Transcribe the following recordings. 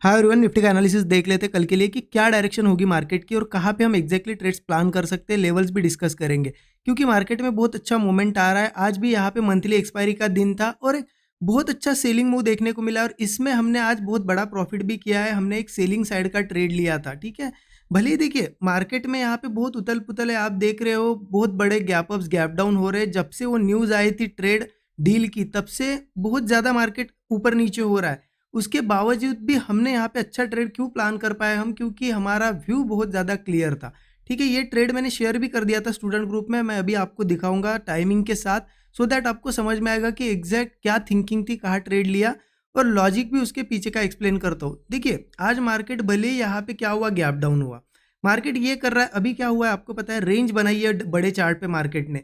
हाँ everyone, Nifty का analysis देख लेते हैं कल के लिए कि क्या डायरेक्शन होगी मार्केट की और कहाँ पे हम एग्जैक्टली ट्रेड्स प्लान कर सकते हैं। लेवल्स भी डिस्कस करेंगे क्योंकि मार्केट में बहुत अच्छा मूवमेंट आ रहा है। आज भी यहाँ पे मंथली एक्सपायरी का दिन था और एक बहुत अच्छा सेलिंग मूव देखने को मिला और इसमें हमने आज बहुत बड़ा प्रॉफिट भी किया है। हमने एक सेलिंग साइड का ट्रेड लिया था, ठीक है। भले ही देखिए मार्केट में यहाँ पे बहुत उथल पुथल है, आप देख रहे हो बहुत बड़े गैप अप्स गैप डाउन हो रहे हैं। जब से वो न्यूज़ आई थी ट्रेड डील की, तब से बहुत ज़्यादा मार्केट ऊपर नीचे हो रहा है। उसके बावजूद भी हमने यहाँ पे अच्छा ट्रेड क्यों प्लान कर पाए हम, क्योंकि हमारा व्यू बहुत ज़्यादा क्लियर था, ठीक है। ये ट्रेड मैंने शेयर भी कर दिया था स्टूडेंट ग्रुप में, मैं अभी आपको दिखाऊंगा टाइमिंग के साथ, सो दैट आपको समझ में आएगा कि एग्जैक्ट क्या थिंकिंग थी, कहाँ ट्रेड लिया और लॉजिक भी उसके पीछे का एक्सप्लेन करता हूँ। देखिए आज मार्केट भले ही यहाँ पे क्या हुआ, गैप डाउन हुआ, मार्केट ये कर रहा है। अभी क्या हुआ है आपको पता है, रेंज बनाई है बड़े चार्ट पे मार्केट ने।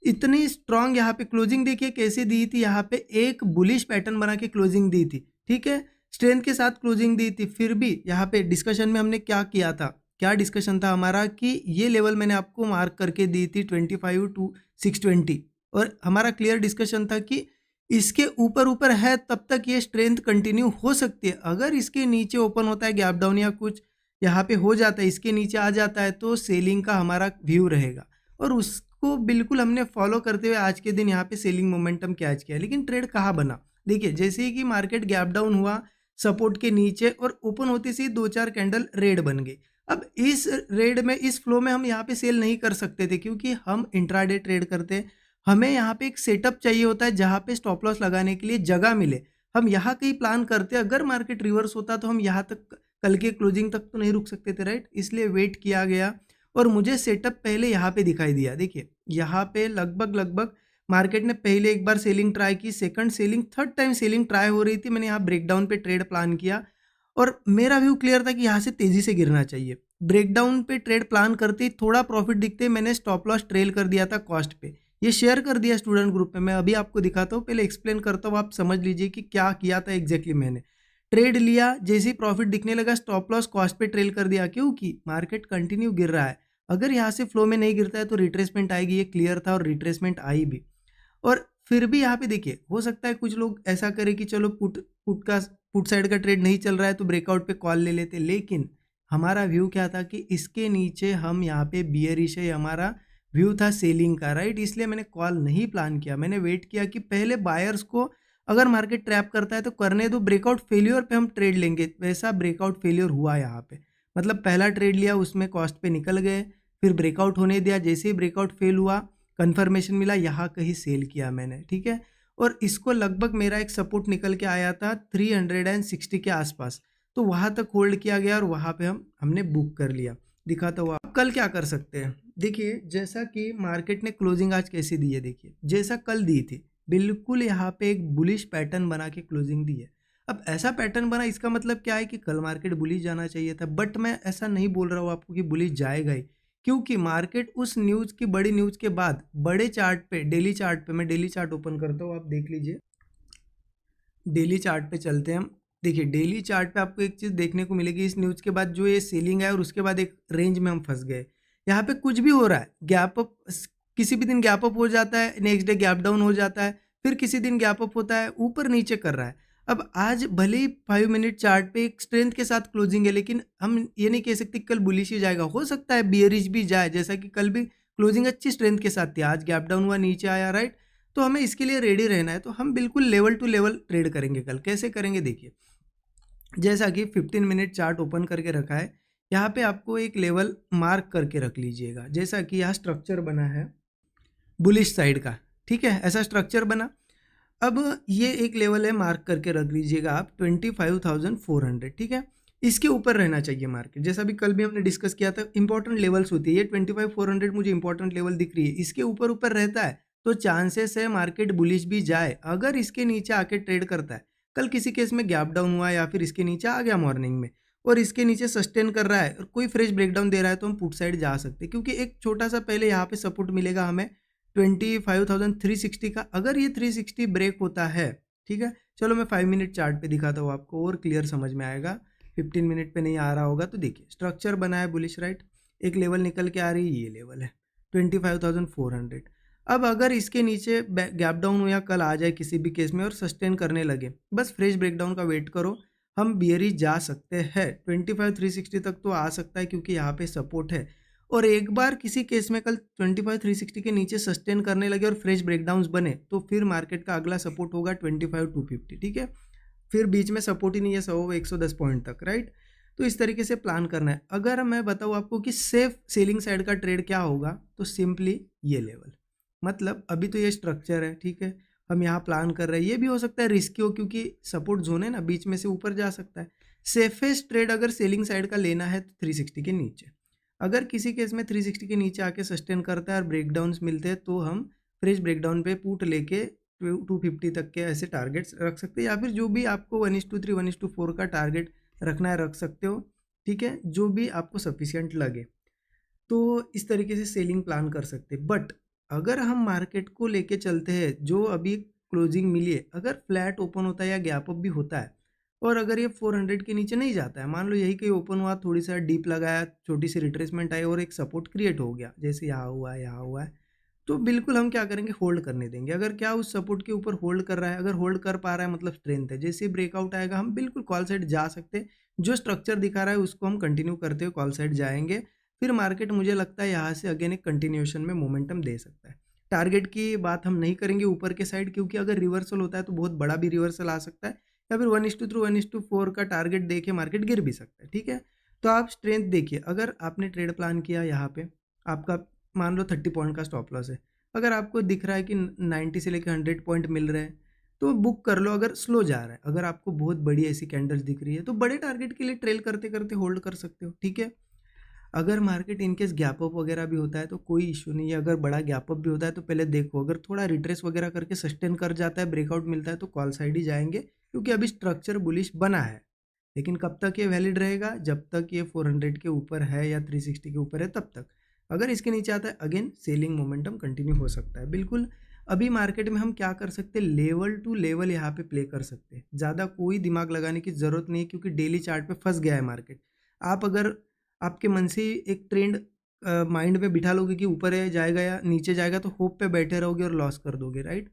इतनी स्ट्रांग यहाँ पे क्लोजिंग देखिए कैसे दी थी, यहाँ पे एक बुलिश पैटर्न बना के क्लोजिंग दी थी, ठीक है। स्ट्रेंथ के साथ क्लोजिंग दी थी। फिर भी यहाँ पे डिस्कशन में हमने क्या किया था, क्या डिस्कशन था हमारा कि ये लेवल मैंने आपको मार्क करके दी थी 25 टू 620 और हमारा क्लियर डिस्कशन था कि इसके ऊपर ऊपर है तब तक ये स्ट्रेंथ कंटिन्यू हो सकती है। अगर इसके नीचे ओपन होता है गैप डाउन या कुछ यहाँ पे हो जाता है, इसके नीचे आ जाता है, तो सेलिंग का हमारा व्यू रहेगा और उसको बिल्कुल हमने फॉलो करते हुए आज के दिन यहाँ पे सेलिंग मोमेंटम कैच किया। लेकिन ट्रेड कहाँ बना, देखिए जैसे ही कि मार्केट गैप डाउन हुआ सपोर्ट के नीचे और ओपन होते से 2-4 कैंडल रेड बन गई। अब इस रेड में, इस फ्लो में हम यहाँ पे सेल नहीं कर सकते थे क्योंकि हम इंट्राडे ट्रेड करते हैं। हमें यहाँ पे एक सेटअप चाहिए होता है जहाँ पे स्टॉप लॉस लगाने के लिए जगह मिले। हम यहाँ कहीं प्लान करते, अगर मार्केट रिवर्स होता तो हम यहाँ तक कल के क्लोजिंग तक तो नहीं रुक सकते थे, राइट। इसलिए वेट किया गया और मुझे सेटअप पहले यहाँ पे दिखाई दिया। देखिए यहाँ पे लगभग लगभग मार्केट ने पहले एक बार सेलिंग ट्राई की, second selling, third time selling try हो रही थी। मैंने यहाँ ब्रेकडाउन पे ट्रेड प्लान किया और मेरा व्यू क्लियर था कि यहाँ से तेजी से गिरना चाहिए। ब्रेकडाउन पे ट्रेड प्लान करते ही थोड़ा प्रॉफिट दिखते ही मैंने स्टॉप लॉस ट्रेल कर दिया था कॉस्ट पे। ये शेयर कर दिया स्टूडेंट ग्रुप में, मैं अभी आपको दिखाता हूँ, पहले एक्सप्लेन करता हूँ, आप समझ लीजिए कि क्या किया था एग्जैक्टली। मैंने ट्रेड लिया, जैसे ही प्रॉफिट दिखने लगा स्टॉप लॉस कॉस्ट पे ट्रेल कर दिया क्योंकि मार्केट कंटिन्यू गिर रहा है। अगर यहाँ से फ्लो में नहीं गिरता है तो रिट्रेसमेंट आएगी, ये क्लियर था और रिट्रेसमेंट आई भी। और फिर भी यहाँ पे देखिए हो सकता है कुछ लोग ऐसा करें कि चलो पुट साइड का ट्रेड नहीं चल रहा है तो ब्रेकआउट पे कॉल ले लेते, लेकिन हमारा व्यू क्या था कि इसके नीचे हम यहाँ पे बियरिश है, हमारा व्यू था सेलिंग का, राइट। इसलिए मैंने कॉल नहीं प्लान किया, मैंने वेट किया कि पहले बायर्स को अगर मार्केट ट्रैप करता है तो करने दो, ब्रेकआउट फेलियर पे हम ट्रेड लेंगे। वैसा ब्रेकआउट फेलियर हुआ यहाँ पे, मतलब पहला ट्रेड लिया उसमें कॉस्ट पे निकल गए, फिर ब्रेकआउट होने दिया, जैसे ही ब्रेकआउट फेल हुआ कंफर्मेशन मिला, यहाँ कहीं सेल किया मैंने, ठीक है। और इसको लगभग मेरा एक सपोर्ट निकल के आया था 360 के आसपास, तो वहाँ तक होल्ड किया गया और वहाँ पे हमने बुक कर लिया। दिखाता हुआ अब कल क्या कर सकते हैं। देखिए जैसा कि मार्केट ने क्लोजिंग आज कैसे दी है, देखिए जैसा कल दी थी बिल्कुल यहाँ पे एक बुलिश पैटर्न बना के क्लोजिंग दी है। अब ऐसा पैटर्न बना, इसका मतलब क्या है कि कल मार्केट बुलिश जाना चाहिए था, बट मैं ऐसा नहीं बोल रहा हूँ आपको कि बुलिश जाएगा ही, क्योंकि मार्केट उस न्यूज़ की, बड़ी न्यूज़ के बाद बड़े चार्ट पे, डेली चार्ट पे, मैं डेली चार्ट ओपन करता हूँ, आप देख लीजिए। डेली चार्ट पे चलते हैं हम। देखिए डेली चार्ट पे आपको एक चीज़ देखने को मिलेगी, इस न्यूज़ के बाद जो ये सेलिंग है और उसके बाद एक रेंज में हम फंस गए। यहाँ पे कुछ भी हो रहा है, गैप अप, किसी भी दिन गैप अप हो जाता है, नेक्स्ट डे गैप डाउन हो जाता है, फिर किसी दिन गैप अप होता है, ऊपर नीचे कर रहा है। अब आज भले ही 5 मिनट चार्ट पे एक स्ट्रेंथ के साथ क्लोजिंग है, लेकिन हम ये नहीं कह सकते कल बुलिश ही जाएगा, हो सकता है बियरिश भी जाए, जैसा कि कल भी क्लोजिंग अच्छी स्ट्रेंथ के साथ थी, आज गैप डाउन हुआ नीचे आया, राइट। तो हमें इसके लिए रेडी रहना है, तो हम बिल्कुल लेवल टू लेवल ट्रेड करेंगे कल। कैसे करेंगे देखिए, जैसा कि 15 मिनट चार्ट ओपन करके रखा है, यहाँ पे आपको एक लेवल मार्क करके रख लीजिएगा। जैसा कि यहाँ स्ट्रक्चर बना है बुलिश साइड का, ठीक है, ऐसा स्ट्रक्चर बना। अब ये एक लेवल है, मार्क करके रख लीजिएगा आप 25,400, ठीक है। इसके ऊपर रहना चाहिए मार्केट, जैसा भी कल भी हमने डिस्कस किया था, इंपॉर्टेंट लेवल्स होती है, ये 25,400 मुझे इंपॉर्टेंट लेवल दिख रही है, इसके ऊपर ऊपर रहता है तो चांसेस है मार्केट बुलिश भी जाए। अगर इसके नीचे आके ट्रेड करता है, कल किसी केस में गैप डाउन हुआ या फिर इसके नीचे आ गया मॉर्निंग में और इसके नीचे सस्टेन कर रहा है और कोई फ्रेश ब्रेकडाउन दे रहा है, तो हम पुट साइड जा सकते हैं, क्योंकि एक छोटा सा पहले यहाँ पे सपोर्ट मिलेगा हमें 25,360 का। अगर ये 360 ब्रेक होता है, ठीक है, चलो मैं 5 मिनट चार्ट पे दिखाता हूँ आपको और क्लियर समझ में आएगा, 15 मिनट पे नहीं आ रहा होगा तो देखिए स्ट्रक्चर बना है बुलिश, राइट। एक लेवल निकल के आ रही है, ये लेवल है 25,400। अब अगर इसके नीचे गैप डाउन हो या कल आ जाए किसी भी केस में और सस्टेन करने लगे, बस फ्रेश ब्रेकडाउन का वेट करो, हम बियरी जा सकते हैं 25,360 तक तो आ सकता है क्योंकि यहाँ पे सपोर्ट है। और एक बार किसी केस में कल 25,360 के नीचे सस्टेन करने लगे और फ्रेश ब्रेकडाउन्स बने तो फिर मार्केट का अगला सपोर्ट होगा 25,250, ठीक है। फिर बीच में सपोर्ट ही नहीं है 110 पॉइंट तक, राइट। तो इस तरीके से प्लान करना है। अगर मैं बताऊँ आपको कि सेफ सेलिंग साइड का ट्रेड क्या होगा तो सिंपली ये लेवल, मतलब अभी तो ये स्ट्रक्चर है, ठीक है, हम यहाँ प्लान कर रहे हैं। ये भी हो सकता है रिस्की हो क्योंकि सपोर्ट जोन है ना, बीच में से ऊपर जा सकता है। सेफेस्ट ट्रेड अगर सेलिंग साइड का लेना है तो 360 के नीचे। अगर किसी केस में 360 के नीचे आके सस्टेन करता है और ब्रेकडाउन्स मिलते हैं तो हम फ्रेश ब्रेकडाउन पे पुट लेके 250 तक के ऐसे टारगेट्स रख सकते हैं, या फिर जो भी आपको 1:3 1:4 का टारगेट रखना है रख सकते हो, ठीक है, जो भी आपको सफिशियंट लगे। तो इस तरीके से सेलिंग प्लान कर सकते हैं। बट अगर हम मार्केट को लेके चलते हैं, जो अभी क्लोजिंग मिली है, अगर फ्लैट ओपन होता है या गैप अप भी होता है और अगर ये 400 के नीचे नहीं जाता है, मान लो यही कहीं ओपन हुआ, थोड़ी सा डीप लगाया, छोटी सी रिट्रेसमेंट आई और एक सपोर्ट क्रिएट हो गया, जैसे यहाँ हुआ है, तो बिल्कुल हम क्या करेंगे, होल्ड करने देंगे। अगर क्या उस सपोर्ट के ऊपर होल्ड कर रहा है, अगर होल्ड कर पा रहा है मतलब स्ट्रेंथ है, जैसे ब्रेकआउट आएगा हम बिल्कुल कॉल साइड जा सकते हैं। जो स्ट्रक्चर दिखा रहा है उसको हम कंटिन्यू करते हुए कॉल साइड जाएंगे। फिर मार्केट मुझे लगता है यहाँ से अगेन एक कंटिन्यूएशन में मोमेंटम दे सकता है। टारगेट की बात हम नहीं करेंगे ऊपर के साइड, क्योंकि अगर रिवर्सल होता है तो बहुत बड़ा भी रिवर्सल आ सकता है, या फिर 1:3 1:4 का टारगेट देके मार्केट गिर भी सकता है, ठीक है। तो आप स्ट्रेंथ देखिए, अगर आपने ट्रेड प्लान किया यहाँ पे, आपका मान लो 30 पॉइंट का स्टॉप लॉस है, अगर आपको दिख रहा है कि 90 से लेकर 100 पॉइंट मिल रहे हैं तो बुक कर लो। अगर स्लो जा रहा है, अगर आपको बहुत बड़ी ऐसी कैंडल्स दिख रही है तो बड़े टारगेट के लिए ट्रेल करते करते होल्ड कर सकते हो, ठीक है। अगर मार्केट इनकेस गैप अप वगैरह भी होता है तो कोई इशू नहीं है। अगर बड़ा गैप अप भी होता है तो पहले देखो, अगर थोड़ा रिट्रेस वगैरह करके सस्टेन कर जाता है, ब्रेकआउट मिलता है तो कॉल साइड ही जाएंगे, क्योंकि अभी स्ट्रक्चर बुलिश बना है। लेकिन कब तक ये वैलिड रहेगा, जब तक ये 400 के ऊपर है या 360 के ऊपर है तब तक। अगर इसके नीचे आता है अगेन सेलिंग मोमेंटम कंटिन्यू हो सकता है। बिल्कुल अभी मार्केट में हम क्या कर सकते हैं, लेवल टू लेवल यहाँ पे प्ले कर सकते हैं, ज़्यादा कोई दिमाग लगाने की ज़रूरत नहीं है, क्योंकि डेली चार्ट पे फंस गया है मार्केट। आप अगर आपके मन से ही एक ट्रेंड माइंड में बिठा लोगे कि ऊपर है जाएगा या नीचे जाएगा, तो होप पे बैठे रहोगे और लॉस कर दोगे, राइट।